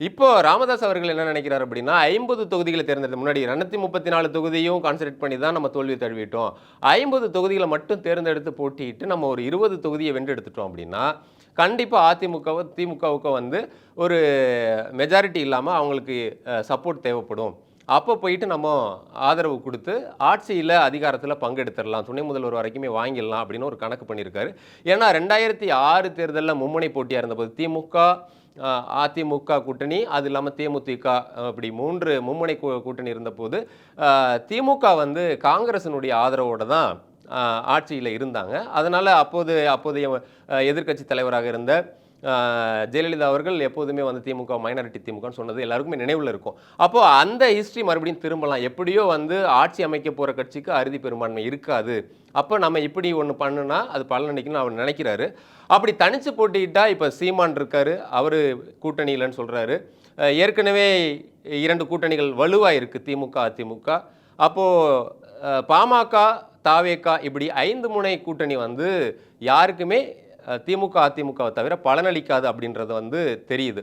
இப்போ ராமதாஸ் அவர்கள் என்ன நினைக்கிறார் அப்படின்னா, 50 தொகுதிகள தேர்ந்தெடுத்து முன்னாடி 234 தொகுதியும் கான்சன்ட்ரேட் பண்ணி தான் நம்ம தோல்வி தழுவிட்டோம். 50 தொகுதிகள மட்டும் தேர்ந்தெடுத்து போட்டியிட்டு நம்ம ஒரு 20 தொகுதிய வென்றெடுத்துட்டோம் அப்படின்னா, கண்டிப்பா அதிமுகவோ, திமுகவுக்கோ வந்து ஒரு மெஜாரிட்டி இல்லாம அவங்களுக்கு சப்போர்ட் தேவைப்படும். அப்போ போயிட்டு நம்ம ஆதரவு குடுத்து, ஆட்சியில அதிகாரத்தில பங்கெடுத்துறலாம். துணை முதல்வர் வரைக்குமே வாங்கிடலாம் அப்படின்னு ஒரு கணக்கு பண்ணியிருக்காரு. ஏன்னா 2006 தேர்தல்ல மும்முனை போட்டியா இருந்தபோது திமுக, அ அதிமுக கூட்டணி, அது இல்லாம தேமுதிக இப்படி 3 மும்முனை கூட்டணி இருந்தபோது, திமுக வந்து காங்கிரசினுடைய ஆதரவோட தான் அ ஆட்சியில இருந்தாங்க. அதனால அப்போதைய எதிர்க்கட்சி தலைவராக இருந்த அ ஜெயலலிதா அவர்கள் எப்போதுமே வந்து திமுக மைனாரிட்டி திமுகன்னு சொன்னது எல்லாருக்குமே நினைவுல இருக்கும். அப்போ அந்த ஹிஸ்டரி மறுபடியும் திரும்பலாம். எப்படியோ வந்து ஆட்சி அமைக்க போற கட்சிக்கு அறுதி பெரும்பான்மை இருக்காது. அப்ப நம்ம இப்படி ஒண்ணு பண்ணுனா, அது பலனளிக்கும்னு அவர் நினைக்கிறாரு. அப்படி தனிச்சு போட்டியிட்டா, இப்ப சீமான் இருக்காரு. அவரு கூட்டணி இல்லன்னு சொல்றாரு. ஏற்கனவே 2 கூட்டணிகள் வலுவா இருக்கு. திமுக, அதிமுக. அப்போ பாமக, தாவேக இப்படி 5 முனை கூட்டணி வந்து யாருக்குமே திமுக, அதிமுகவ தவிர பலனளிக்காது அப்படின்றது வந்து தெரியுது.